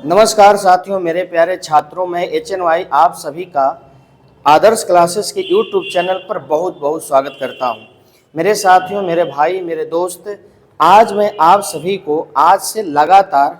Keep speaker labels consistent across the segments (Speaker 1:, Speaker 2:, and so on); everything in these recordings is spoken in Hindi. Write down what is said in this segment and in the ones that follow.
Speaker 1: नमस्कार साथियों, मेरे प्यारे छात्रों, मैं HNY आप सभी का आदर्श क्लासेस के YouTube चैनल पर बहुत बहुत स्वागत करता हूं। मेरे साथियों, मेरे भाई, मेरे दोस्त, आज मैं आप सभी को आज से लगातार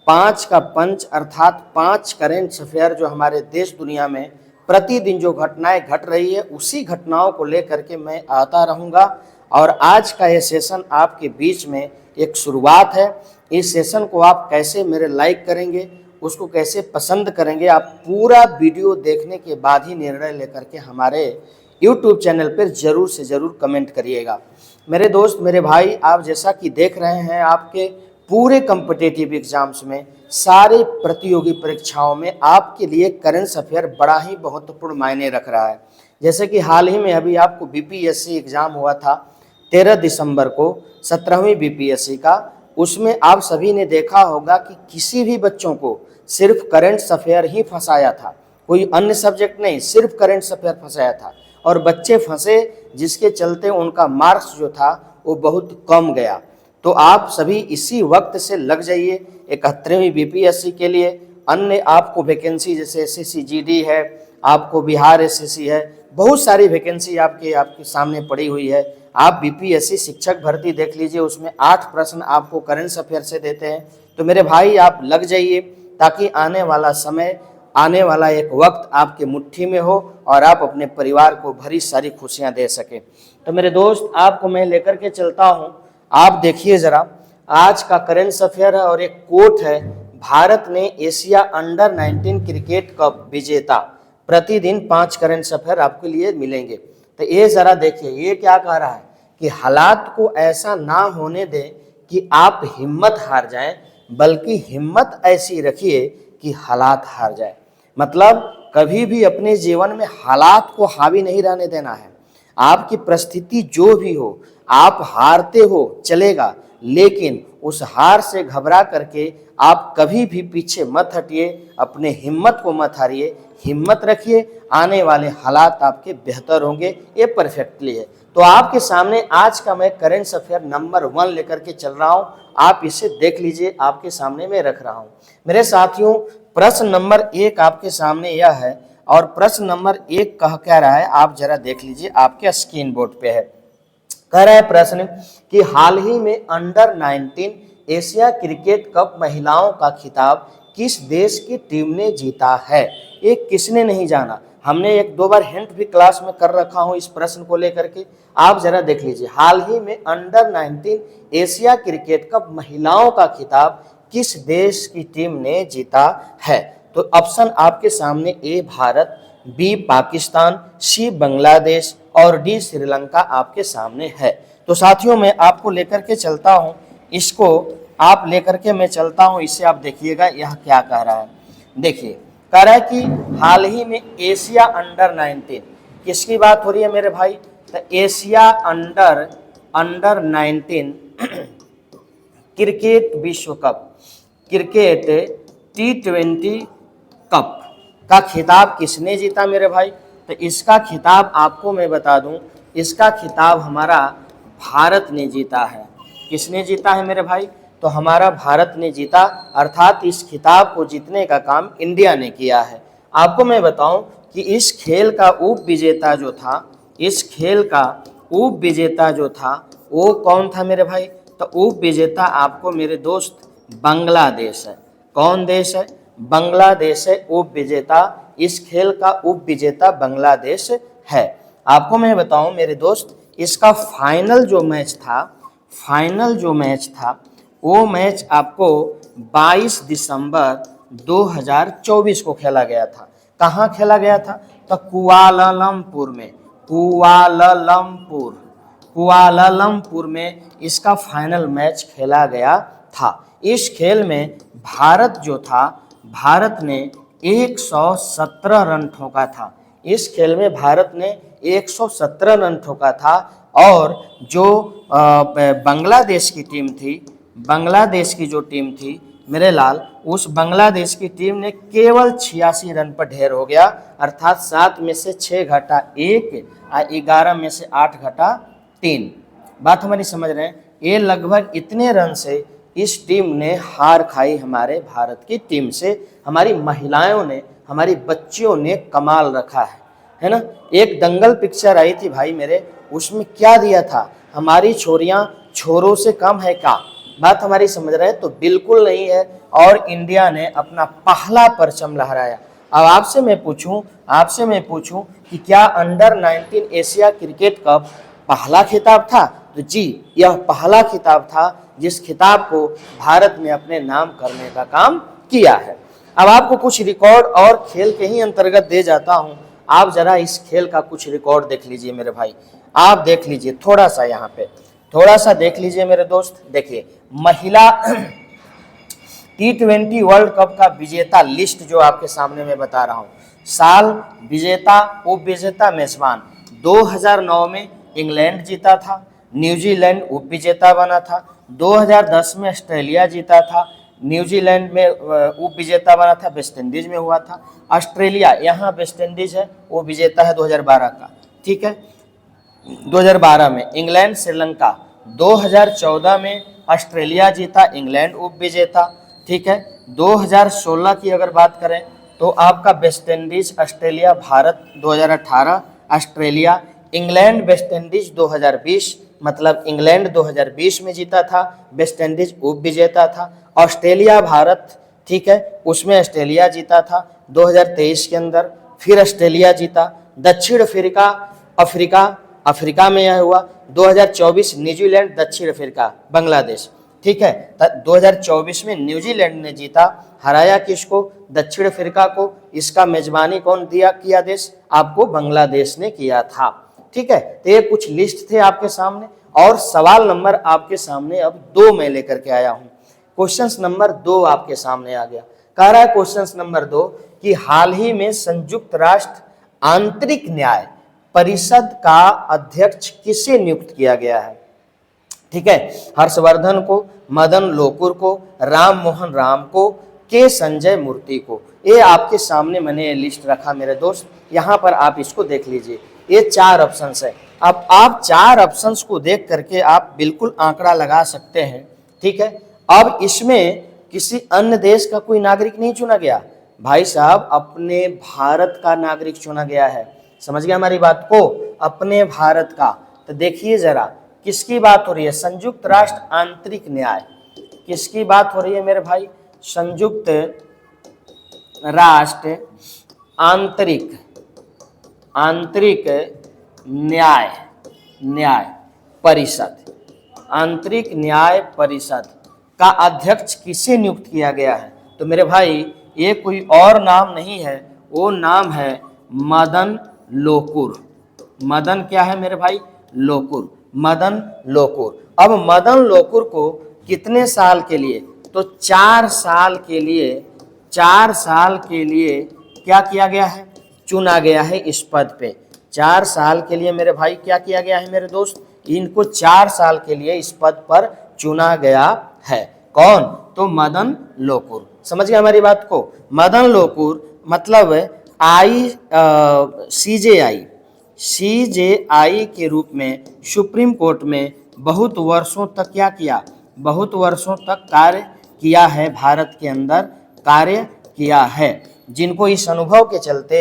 Speaker 1: 5 का पंच अर्थात 5 करेंट अफेयर जो हमारे देश दुनिया में प्रतिदिन जो घटनाएं घट रही है उसी घटनाओं को लेकर के मैं आता रहूँगा। और आज का ये सेशन आपके बीच में एक शुरुआत है। इस सेशन को आप कैसे मेरे लाइक करेंगे, उसको कैसे पसंद करेंगे, आप पूरा वीडियो देखने के बाद ही निर्णय लेकर के हमारे YouTube चैनल पर ज़रूर से ज़रूर कमेंट करिएगा। मेरे दोस्त, मेरे भाई, आप जैसा कि देख रहे हैं आपके पूरे कॉम्पिटिटिव एग्जाम्स में, सारे प्रतियोगी परीक्षाओं में आपके लिए करंट अफेयर बड़ा ही महत्वपूर्ण मायने रख रहा है। जैसे कि हाल ही में अभी आपको BPSC एग्ज़ाम हुआ था 13 दिसंबर को, 17वीं BPSC का। उसमें आप सभी ने देखा होगा कि किसी भी बच्चों को सिर्फ करंट अफेयर ही फंसाया था, कोई अन्य सब्जेक्ट नहीं, सिर्फ करंट अफेयर फंसाया था। और बच्चे फंसे जिसके चलते उनका मार्क्स जो था वो बहुत कम गया। तो आप सभी इसी वक्त से लग जाइए 71वीं BPSC के लिए। अन्य आपको वैकेंसी जैसे SSC GD है, आपको बिहार SSC है, बहुत सारी वैकेंसी आपके सामने पड़ी हुई है। आप BPSC शिक्षक भर्ती देख लीजिए, उसमें 8 प्रश्न आपको करंट अफेयर से देते हैं। तो मेरे भाई आप लग जाइए, ताकि आने वाला समय, आने वाला एक वक्त आपके मुट्ठी में हो और आप अपने परिवार को भरी सारी खुशियां दे सकें। तो मेरे दोस्त, आपको मैं लेकर के चलता हूं। आप देखिए जरा, आज का करंट अफेयर है और एक कोट है, भारत ने एशिया अंडर 19 क्रिकेट कप विजेता। प्रतिदिन 5 करंट अफेयर आपके लिए मिलेंगे। तो ये जरा देखिए, ये क्या कह रहा है कि हालात को ऐसा ना होने दें कि आप हिम्मत हार जाएं, बल्कि हिम्मत ऐसी रखिए कि हालात हार जाए। मतलब कभी भी अपने जीवन में हालात को हावी नहीं रहने देना है। आपकी परिस्थिति जो भी हो, आप हारते हो चलेगा, लेकिन उस हार से घबरा करके आप कभी भी पीछे मत हटिए, अपने हिम्मत को मत हारिए, हिम्मत रखिए, आने वाले हालात आपके बेहतर होंगे। ये परफेक्टली है। तो आपके सामने आज का मैं करंट अफेयर नंबर 1 लेकर के चल रहा हूं, आप इसे देख लीजिए, आपके सामने मैं रख रहा हूं। मेरे साथियों, प्रश्न नंबर 1 आपके सामने यह है, और प्रश्न नंबर 1 कह रहा है, आप जरा देख लीजिए, आपके स्क्रीन बोर्ड पे है। कह रहा है प्रश्न कि हाल ही में अंडर 19 एशिया क्रिकेट कप महिलाओं का खिताब किस देश की टीम ने जीता है। ये किसने नहीं जाना, हमने 1-2 बार हिंट भी क्लास में कर रखा हूं इस प्रश्न को लेकर के। आप जरा देख लीजिए, हाल ही में अंडर 19 एशिया क्रिकेट कप महिलाओं का खिताब किस देश की टीम ने जीता है। तो ऑप्शन आपके सामने ए भारत, बी पाकिस्तान, सी बांग्लादेश और डी श्रीलंका आपके सामने है। तो साथियों, मैं आपको लेकर के चलता हूं, इसको आप लेकर के मैं चलता हूं, इसे आप देखिएगा यह क्या कह रहा है। देखिए, कह रहा है कि हाल ही में एशिया अंडर 19, किसकी बात हो रही है मेरे भाई, तो एशिया अंडर 19 क्रिकेट विश्व कप, क्रिकेट T20 कप का खिताब किसने जीता मेरे भाई। तो इसका खिताब आपको मैं बता दूं, इसका खिताब हमारा भारत ने जीता है। किसने जीता है मेरे भाई, तो हमारा भारत ने जीता, अर्थात इस खिताब को जीतने का काम इंडिया ने किया है। आपको मैं बताऊं कि इस खेल का उप विजेता जो था, इस खेल का उप विजेता जो था वो कौन था मेरे भाई, तो उप विजेता आपको मेरे दोस्त बांग्लादेश है। कौन देश है, बांग्लादेश है उप विजेता। इस खेल का उप विजेता बांग्लादेश है। आपको मैं बताऊं मेरे दोस्त, इसका फाइनल जो मैच था वो मैच आपको 22 दिसंबर 2024 को खेला गया था। कहाँ खेला गया था, तो कुआलालंपुर में, कुआलालंपुर में इसका फाइनल मैच खेला गया था। इस खेल में भारत जो था, भारत ने 117 रन ठोका था। इस खेल में भारत ने 117 रन ठोका था। और जो बांग्लादेश की टीम थी, बांग्लादेश की जो टीम थी मेरे लाल, उस बांग्लादेश की टीम ने केवल 86 रन पर ढेर हो गया, अर्थात 7 में से 6 घटा 1 और 11 में से 8 घटा 3। बात हमारी समझ रहे हैं। ये लगभग इतने रन से इस टीम ने हार खाई हमारे भारत की टीम से। हमारी महिलाओं ने, हमारी बच्चियों ने कमाल रखा है ना। एक दंगल पिक्चर आई थी भाई मेरे, उसमें क्या दिया था, हमारी छोरियां छोरों से कम है क्या? बात हमारी समझ रहे हैं? तो बिल्कुल नहीं है। और इंडिया ने अपना पहला परचम लहराया। अब आपसे मैं पूछूं कि क्या अंडर 19 एशिया क्रिकेट कप पहला खिताब था? तो जी, यह पहला खिताब था जिस खिताब को भारत ने अपने नाम करने का काम किया है। अब आपको कुछ रिकॉर्ड और खेल के ही अंतर्गत दे जाता हूं। आप जरा इस खेल का कुछ रिकॉर्ड देख लीजिए मेरे भाई, आप देख लीजिए थोड़ा सा, यहाँ पे थोड़ा सा देख लीजिए मेरे दोस्त। देखिए, महिला T20 वर्ल्ड कप का विजेता लिस्ट जो आपके सामने मैं बता रहा हूं। साल, विजेता, उप विजेता, मेजबान। 2009 में इंग्लैंड जीता था, न्यूजीलैंड उप विजेता बना था। 2010 में ऑस्ट्रेलिया जीता था, न्यूजीलैंड में उप विजेता बना था, वेस्ट इंडीज में हुआ था। ऑस्ट्रेलिया, यहाँ वेस्ट इंडीज है, वो विजेता है 2012 का, ठीक है। 2012 में इंग्लैंड, श्रीलंका। 2014 में ऑस्ट्रेलिया जीता, इंग्लैंड उप विजेता, ठीक है। 2016 की अगर बात करें तो आपका West Indies, Australia, Bharat 2018, Australia, England, West Indies 2020, मतलब इंग्लैंड 2020 में जीता था, वेस्ट इंडीज उप विजेता था। ऑस्ट्रेलिया, भारत, ठीक है, उसमें ऑस्ट्रेलिया जीता था 2023 के अंदर, फिर ऑस्ट्रेलिया जीता। दक्षिण अफ्रीका में यह हुआ 2024, न्यूजीलैंड, दक्षिण अफ्रीका, बांग्लादेश, ठीक है। 2024 में न्यूजीलैंड ने जीता, हराया किसको? दक्षिण अफ्रीका को। इसका मेजबानी कौन किया देश? आपको बांग्लादेश ने किया था, ठीक है। तो ये कुछ लिस्ट थे आपके सामने, और सवाल नंबर आपके सामने अब 2 मैं लेकर के आया हूं। क्वेश्चन नंबर 2 आपके सामने आ गया। कह रहा है क्वेश्चन नंबर 2 कि हाल ही में संयुक्त राष्ट्र आंतरिक न्याय परिषद का अध्यक्ष किसे नियुक्त किया गया है? ठीक है, हर्षवर्धन को, मदन लोकुर को, राम मोहन राम को, के संजय मूर्ति को। ये आपके सामने मैंने लिस्ट रखा मेरे दोस्त, यहाँ पर आप इसको देख लीजिए। ये 4 ऑप्शंस है। अब आप 4 ऑप्शंस को देख करके आप बिल्कुल आंकड़ा लगा सकते हैं, ठीक है। अब इसमें किसी अन्य देश का कोई नागरिक नहीं चुना गया भाई साहब, अपने भारत का नागरिक चुना गया है। समझ गए हमारी बात को? अपने भारत का। तो देखिए जरा किसकी बात हो रही है? संयुक्त राष्ट्र आंतरिक न्याय, किसकी बात हो रही है मेरे भाई? संयुक्त राष्ट्र आंतरिक न्याय परिषद, आंतरिक न्याय परिषद का अध्यक्ष किसे नियुक्त किया गया है? तो मेरे भाई ये कोई और नाम नहीं है, वो नाम है मदन लोकुर। मदन क्या है मेरे भाई? लोकुर, मदन लोकुर। अब मदन लोकुर को कितने साल के लिए? तो 4 साल के लिए, 4 साल के लिए क्या किया गया है? चुना गया है इस पद पे। 4 साल के लिए मेरे भाई क्या किया गया है मेरे दोस्त? इनको 4 साल के लिए इस पद पर चुना गया है। कौन? तो मदन लोकुर। समझ गए हमारी बात को? मदन लोकुर मतलब सीजेआई के रूप में सुप्रीम कोर्ट में बहुत वर्षों तक क्या किया? बहुत वर्षों तक कार्य किया है, भारत के अंदर कार्य किया है, जिनको इस अनुभव के चलते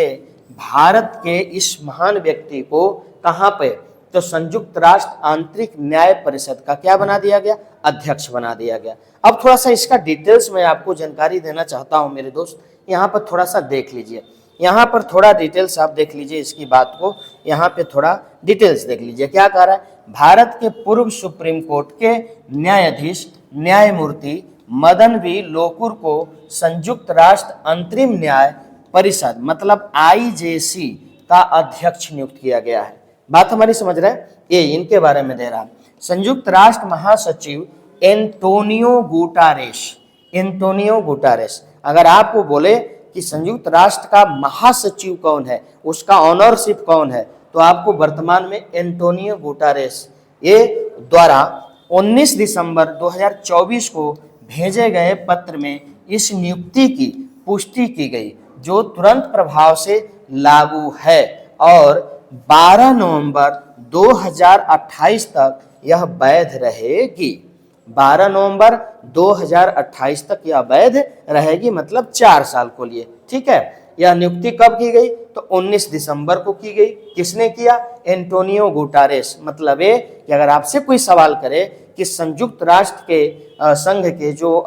Speaker 1: भारत के इस महान व्यक्ति को कहाँ पे? तो संयुक्त राष्ट्र आंतरिक न्याय परिषद का क्या बना दिया गया? अध्यक्ष बना दिया गया। अब थोड़ा सा इसका डिटेल्स मैं आपको जानकारी देना चाहता हूं मेरे दोस्त, यहाँ पर थोड़ा सा देख लीजिए, यहाँ पर थोड़ा डिटेल्स आप देख लीजिए इसकी बात को, यहाँ पे थोड़ा डिटेल्स देख लीजिए क्या कह रहा है। भारत के पूर्व सुप्रीम कोर्ट के न्यायाधीश न्यायमूर्ति मदन वी लोकुर को संयुक्त राष्ट्र अंतरिम न्याय परिषद मतलब आईजेसी का अध्यक्ष नियुक्त किया गया है। बात हमारी समझ रहे हैं? ये इनके बारे में दे रहा है। संयुक्त राष्ट्र महासचिव एंटोनियो गुटारेस। अगर आपको बोले कि संयुक्त राष्ट्र का महासचिव कौन है, उसका ऑनरशिप कौन है, तो आपको वर्तमान में एंटोनियो गुटारेस ये द्वारा 19 दिसंबर 2024 को भेजे गए पत्र में इस नियुक्ति की पुष्टि की गई, जो तुरंत प्रभाव से लागू है और 12 नवंबर 2028 तक यह वैध रहेगी। 12 नवंबर 2028 तक यह वैध रहेगी, मतलब 4 साल को लिए। ठीक है, यह नियुक्ति कब की गई? तो 19 दिसंबर को की गई। किसने किया? एंटोनियो गुटारेस। मतलब ये कि अगर आपसे कोई सवाल करे कि संयुक्त राष्ट्र के संघ के जो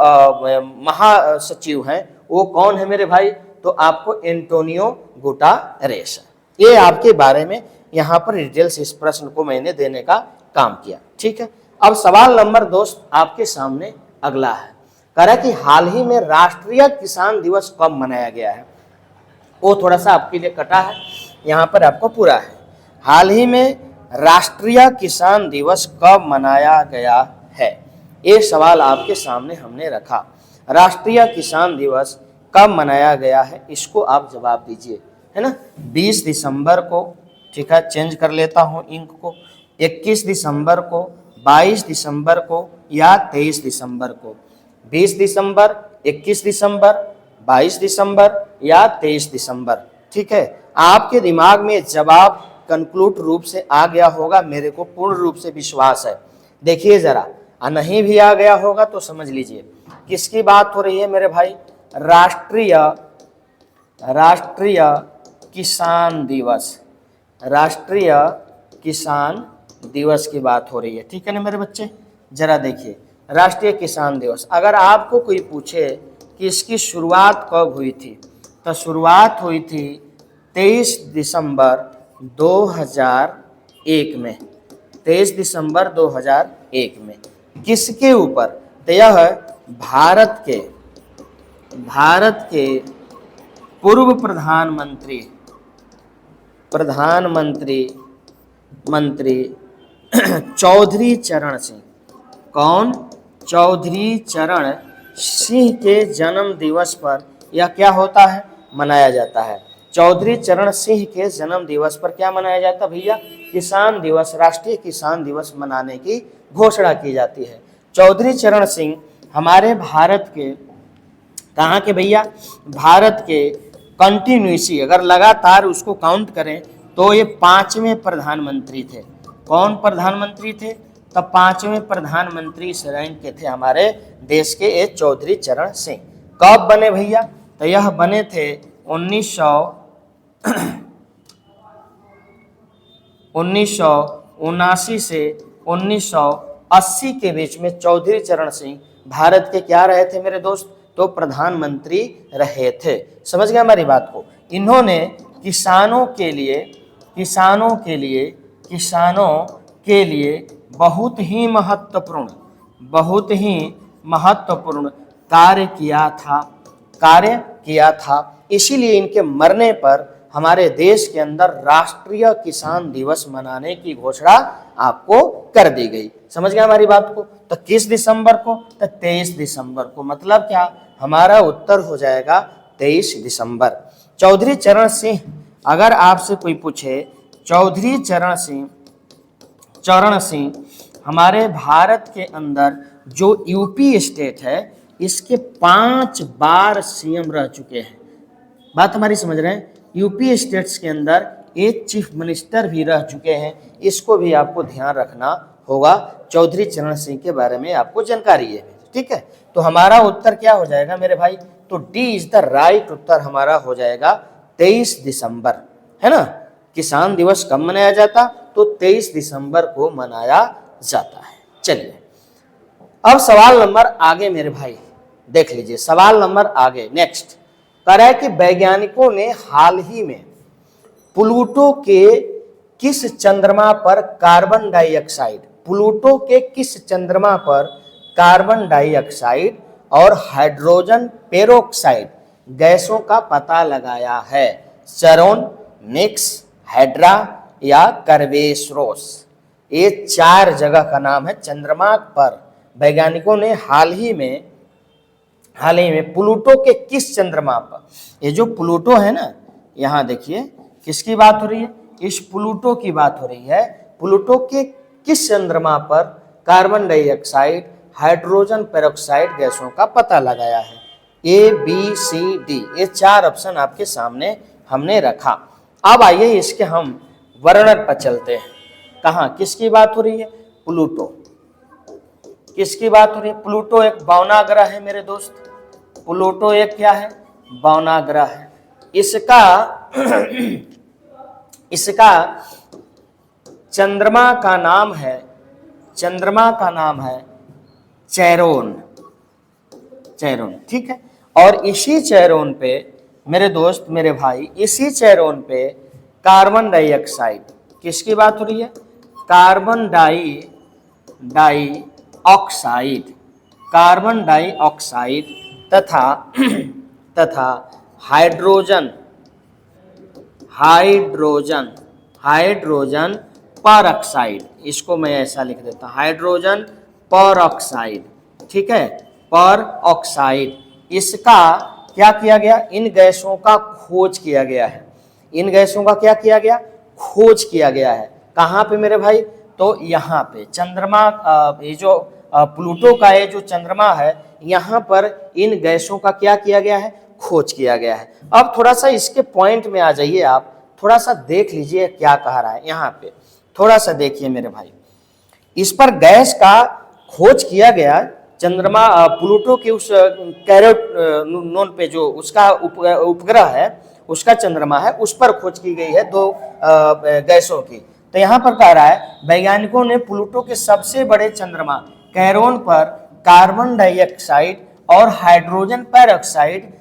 Speaker 1: महासचिव हैं वो कौन है मेरे भाई, तो आपको एंटोनियो गुटारेस। ये आपके बारे में यहाँ पर डिटेल्स इस प्रश्न को मैंने देने का काम किया। ठीक है, अब सवाल नंबर दोस्त आपके सामने अगला है। कह रहा है कि हाल ही में राष्ट्रीय किसान दिवस कब मनाया गया है? वो थोड़ा सा आपके लिए कटा है, यहाँ पर आपको पूरा है। हाल ही में राष्ट्रीय किसान दिवस कब मनाया गया है, ये सवाल आपके सामने हमने रखा। राष्ट्रीय किसान दिवस कब मनाया गया है, इसको आप जवाब दीजिए, है ना। 20 दिसंबर को, ठीक है, चेंज कर लेता हूँ इंक को, 21 दिसंबर को, 22 दिसंबर को या 23 दिसंबर को? 20 दिसंबर, 21 दिसंबर, 22 दिसंबर या 23 दिसंबर? ठीक है, आपके दिमाग में जवाब कंक्लूड रूप से आ गया होगा, मेरे को पूर्ण रूप से विश्वास है। देखिए जरा, नहीं भी आ गया होगा तो समझ लीजिए किसकी बात हो रही है मेरे भाई? राष्ट्रीय किसान दिवस, राष्ट्रीय किसान दिवस की बात हो रही है। ठीक है ना मेरे बच्चे, जरा देखिए राष्ट्रीय किसान दिवस, अगर आपको कोई पूछे कि इसकी शुरुआत कब हुई थी, तो शुरुआत हुई थी 23 दिसंबर 2001 में। 23 दिसंबर 2001 में किसके ऊपर? तो यह भारत के पूर्व प्रधानमंत्री चौधरी चरण सिंह। कौन? चौधरी चरण सिंह के जन्म दिवस पर यह क्या होता है? मनाया जाता है। चौधरी चरण सिंह के जन्म दिवस पर क्या मनाया जाता है भैया? किसान दिवस, राष्ट्रीय किसान दिवस मनाने की घोषणा की जाती है। चौधरी चरण सिंह हमारे भारत के कहाँ के भैया? भारत के कंटिन्यूसी, अगर लगातार उसको काउंट करें तो ये 5वें प्रधानमंत्री थे। कौन प्रधानमंत्री थे? तब 5वें प्रधानमंत्री इस रैंक के थे हमारे देश के ये चौधरी चरण सिंह। कब बने भैया? तो यह बने थे 1979 से 1980 के बीच में चौधरी चरण सिंह भारत के क्या रहे थे मेरे दोस्त? तो प्रधानमंत्री रहे थे। समझ गए हमारी बात को? इन्होंने किसानों के लिए बहुत ही महत्वपूर्ण कार्य किया था। इसीलिए इनके मरने पर हमारे देश के अंदर राष्ट्रीय किसान दिवस मनाने की घोषणा आपको कर दी गई। समझ गए हमारी बात को? तो किस दिसंबर को? तो 23 दिसंबर को। मतलब क्या? हमारा उत्तर हो जाएगा 23 दिसंबर। चौधरी चरण सिंह, अगर आपसे कोई पूछे चौधरी चरण सिंह हमारे भारत के अंदर जो यूपी स्टेट है इसके 5 बार सीएम रह चुके हैं। बात हमारी समझ रहे हैं? यूपी स्टेट्स के अंदर एक चीफ मिनिस्टर भी रह चुके हैं, इसको भी आपको ध्यान रखना होगा। चौधरी चरण सिंह के बारे में आपको जानकारी है, ठीक है। तो हमारा उत्तर क्या हो जाएगा मेरे भाई? तो डी इज द राइट उत्तर हमारा हो जाएगा 23 दिसंबर, है ना। किसान दिवस कब मनाया जाता? तो 23 दिसंबर को मनाया जाता है। चलिए अब सवाल नंबर आगे मेरे भाई देख लीजिए। सवाल नंबर आगे नेक्स्ट कह रहा है कि वैज्ञानिकों ने हाल ही में प्लूटो के किस चंद्रमा पर कार्बन डाइऑक्साइड और हाइड्रोजन पेरोक्साइड गैसों का पता लगाया है? चरोन, निक्स, हेड्रा या कर्वेसरोस? ये 4 जगह का नाम है। चंद्रमा पर वैज्ञानिकों ने हाल ही में प्लूटो के किस चंद्रमा पर, ये जो प्लूटो है ना, यहाँ देखिए किसकी बात हो रही है? इस प्लूटो की बात हो रही है। प्लूटो के किस चंद्रमा पर कार्बन डाइऑक्साइड, हाइड्रोजन पेरोक्साइड गैसों का पता लगाया है? ए, बी, सी, डी, ये 4 ऑप्शन आपके सामने हमने रखा। अब आइए इसके हम वर्णन पर चलते हैं। कहाँ किसकी बात हो रही है? प्लूटो किसकी बात हो रही है? प्लूटो एक बौना ग्रह है मेरे दोस्त, प्लूटो एक क्या है? बौना ग्रह है। इसका इसका चंद्रमा का नाम है, चंद्रमा का नाम है चैरोन, चैरोन, ठीक है। और इसी चैरोन पे मेरे दोस्त मेरे भाई, इसी चैरोन पे कार्बन डाइऑक्साइड, किसकी बात हो रही है? कार्बन डाइऑक्साइड, कार्बन डाइऑक्साइड तथा तथा हाइड्रोजन, हाइड्रोजन, हाइड्रोजन परऑक्साइड, इसको मैं ऐसा लिख देता हूं, हाइड्रोजन परऑक्साइड, ठीक है, परऑक्साइड। इसका क्या किया गया? इन गैसों का खोज किया गया है, इन गैसों का क्या किया गया? खोज किया गया है। कहाँ पे मेरे भाई? तो यहाँ पे चंद्रमा, ये जो प्लूटो का ये जो चंद्रमा है, यहाँ पर इन गैसों का क्या किया गया है? खोज किया गया है। अब थोड़ा सा इसके पॉइंट में आ जाइए, आप थोड़ा सा देख लीजिए क्या कह रहा है यहाँ पे, थोड़ा सा देखिए मेरे भाई। इस पर गैस का खोज किया गया, चंद्रमा प्लूटो के उस कैरोनोन पे जो उसका उपग्रह है, उसका चंद्रमा है, उस पर खोज की गई है दो गैसों की। तो यहाँ पर कह रहा है वैज्ञानिकों ने प्लूटो के सबसे बड़े चंद्रमा कैरोन पर कार्बन डाइऑक्साइड और हाइड्रोजन पेरोक्साइड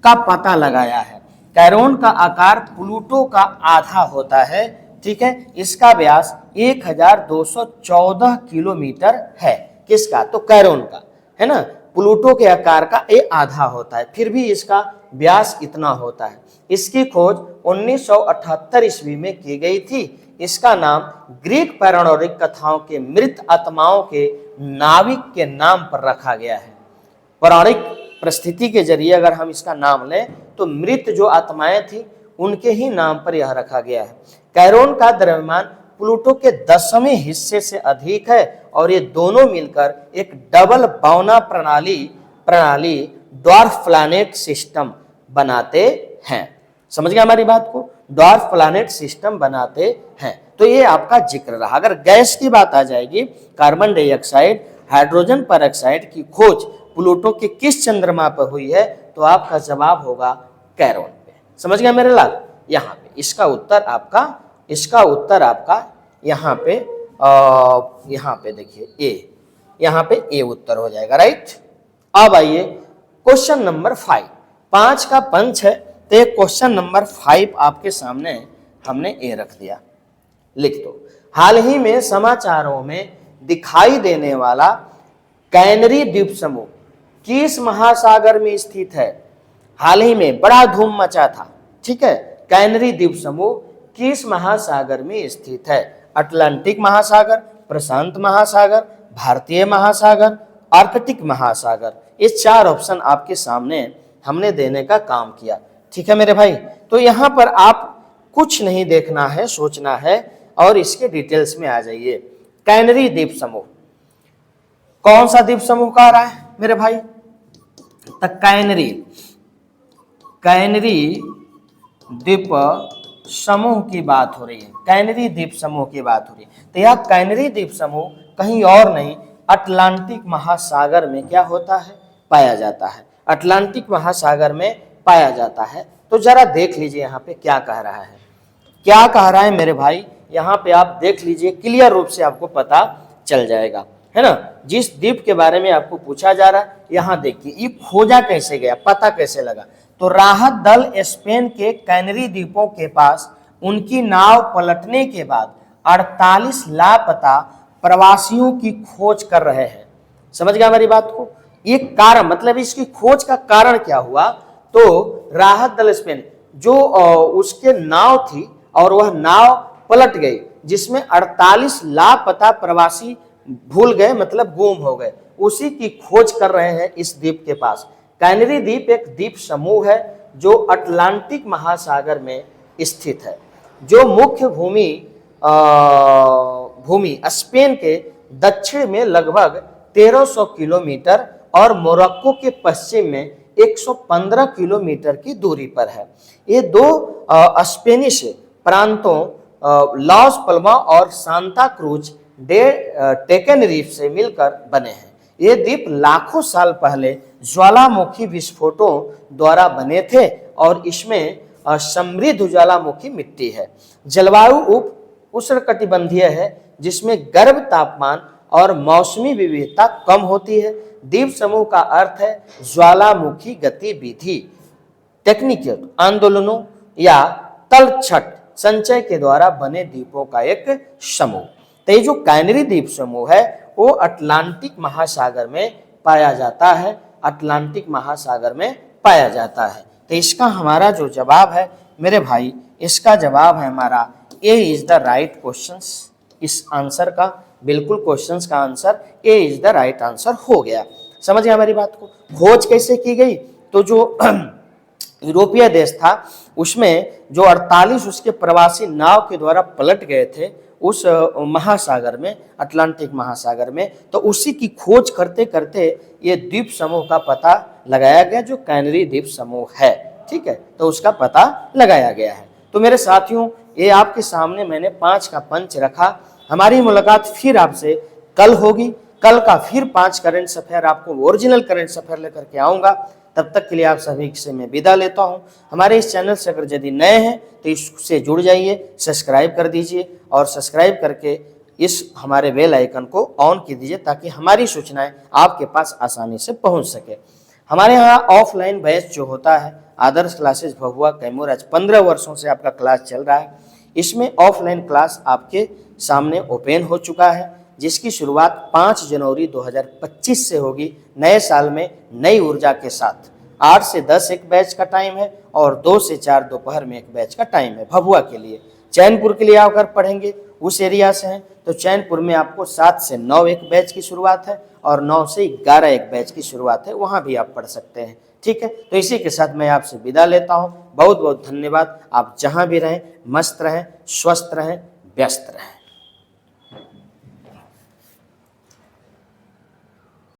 Speaker 1: का पता लगाया है। कैरोन का आकार प्लूटो का आधा होता है, ठीक है। इसका व्यास 1214 किलोमीटर है। किसका? तो कैरोन का, है ना। प्लूटो के आकार का ये आधा होता है, फिर भी इसका व्यास इतना होता है। इसकी खोज 1978 ईस्वी में की गई थी। इसका नाम ग्रीक पौराणिक कथाओं के मृत आत्माओं के नाविक के नाम पर रखा गया है। पौराणिक परिस्थिति के जरिए अगर हम इसका नाम लें तो मृत जो आत्माएं थी उनके ही नाम पर यह रखा गया है। कैरोन का द्रव्यमान प्लूटो के 10वें हिस्से से अधिक है और ये दोनों मिलकर एक डबल बौना प्रणाली ड्वार्फ प्लैनेट सिस्टम बनाते हैं। समझ गए हमारी बात को? ड्वार्फ प्लैनेट सिस्टम बनाते हैं। तो ये आपका जिक्र रहा। अगर गैस की बात आ जाएगी, कार्बन डाइऑक्साइड, हाइड्रोजन पेरोक्साइड की खोज प्लूटो के किस चंद्रमा पर हुई है, तो आपका जवाब होगा कैरोन पे। समझ गए मेरे लाल? यहाँ पे इसका उत्तर आपका यहाँ पे देखिए ए, यहाँ पे ए उत्तर हो जाएगा, राइट। अब आइए क्वेश्चन नंबर 5, 5 का पंच है तो ये क्वेश्चन नंबर 5 आपके सामने हमने ए रख दिया, लिख दो। हाल ही में समाचारों में दिखाई देने वाला कैनरी द्वीप समूह किस महासागर में स्थित है? हाल ही में बड़ा धूम मचा था, ठीक है। कैनरी द्वीप समूह किस महासागर में स्थित है? अटलांटिक महासागर, प्रशांत महासागर, भारतीय महासागर, आर्कटिक महासागर। ये 4 ऑप्शन आपके सामने हमने देने का काम किया, ठीक है मेरे भाई। तो यहाँ पर आप कुछ नहीं देखना है, सोचना है और इसके डिटेल्स में आ जाइए। कैनरी द्वीप समूह कौन सा द्वीप समूह कह रहा है मेरे भाई? तो कैनरी द्वीप समूह की बात हो रही है, कैनरी द्वीप समूह की बात हो रही है। तो यह कैनरी द्वीप समूह कहीं और नहीं, अटलांटिक महासागर में क्या होता है? पाया जाता है। अटलांटिक महासागर में पाया जाता है। तो जरा देख लीजिए यहाँ पे क्या कह रहा है, क्या कह रहा है मेरे भाई। यहाँ पे आप देख लीजिए, क्लियर रूप से आपको पता चल जाएगा, है ना। जिस द्वीप के बारे में आपको पूछा जा रहा है, यहाँ देखिए ये खोजा कैसे गया, पता कैसे लगा। तो राहत दल स्पेन के कैनरी द्वीपों के पास उनकी नाव पलटने के बाद 48 लापता प्रवासियों की खोज कर रहे हैं। समझ गया हमारी बात को? ये कारण, मतलब इसकी खोज का कारण क्या हुआ? तो राहत दल स्पेन जो उसके नाव थी और वह नाव पलट गई, जिसमें 48 लापता प्रवासी भूल गए, मतलब गुम हो गए, उसी की खोज कर रहे हैं इस द्वीप के पास। कैनरी द्वीप एक द्वीप समूह है जो अटलांटिक महासागर में स्थित है, जो मुख्य भूमि स्पेन के दक्षिण में लगभग 1300 किलोमीटर और मोरक्को के पश्चिम में 115 किलोमीटर की दूरी पर है। ये दो स्पेनिश प्रांतों लॉस पल्मा और सांता क्रूज डे टेनेरिफ से मिलकर बने हैं। ये द्वीप लाखों साल पहले ज्वालामुखी विस्फोटों द्वारा बने थे और इसमें समृद्ध ज्वालामुखी मिट्टी है। जलवायु उप उष्णकटिबंधीय है जिसमें गर्म तापमान और मौसमी विविधता कम होती है। द्वीप समूह का अर्थ है ज्वालामुखी गतिविधि, टेक्निकल आंदोलनों या तलछट संचय के द्वारा बने द्वीपों का एक समूह। तो ये जो कैनरी द्वीप समूह है वो अटलांटिक महासागर में पाया जाता है, अटलांटिक महासागर में पाया जाता है। तो इसका हमारा जो जवाब है मेरे भाई, इसका जवाब है हमारा ए इज द राइट क्वेश्चन। इस आंसर का बिल्कुल क्वेश्चंस का answer A is the right answer हो गया। समझ गए हमारी बात को। खोज कैसे की गई, तो जो यूरोपीय देश था उसमें जो 48 उसके प्रवासी नाव के द्वारा पलट गए थे उस महासागर में, अटलांटिक महासागर में, तो उसी की खोज करते करते ये द्वीप समूह का पता लगाया गया जो कैनरी द्वीप समूह है। ठीक है, तो उसका पता लगाया गया है। तो मेरे साथियों, ये आपके सामने मैंने 5 का पंच रखा। हमारी मुलाकात फिर आपसे कल होगी। कल का फिर 5 करंट अफेयर, आपको ओरिजिनल करंट अफेयर लेकर के आऊंगा। तब तक के लिए आप सभी से मैं विदा लेता हूं। हमारे इस चैनल से अगर यदि नए हैं तो इससे जुड़ जाइए, सब्सक्राइब कर दीजिए और सब्सक्राइब करके इस हमारे बेल आइकन को ऑन कर दीजिए ताकि हमारी सूचनाएं आपके पास आसानी से पहुंच सके। हमारे यहाँ ऑफलाइन बैच जो होता है आदर्श क्लासेस भभुआ कैमूर, आज 15 वर्षों से आपका क्लास चल रहा है। इसमें ऑफलाइन क्लास आपके सामने ओपन हो चुका है जिसकी शुरुआत 5 जनवरी 2025 से होगी। नए साल में नई ऊर्जा के साथ 8 से 10 एक बैच का टाइम है और 2 से 4 दोपहर में एक बैच का टाइम है भभुआ के लिए। चैनपुर के लिए आप अगर पढ़ेंगे, उस एरिया से हैं, तो चैनपुर में आपको 7 से 9 एक बैच की शुरुआत है और 9 से 11 एक बैच की शुरुआत है, वहाँ भी आप पढ़ सकते हैं। ठीक है, तो इसी के साथ मैं आपसे विदा लेता हूँ। बहुत बहुत धन्यवाद। आप जहाँ भी रहें मस्त रहें, स्वस्थ रहें, व्यस्त रहें।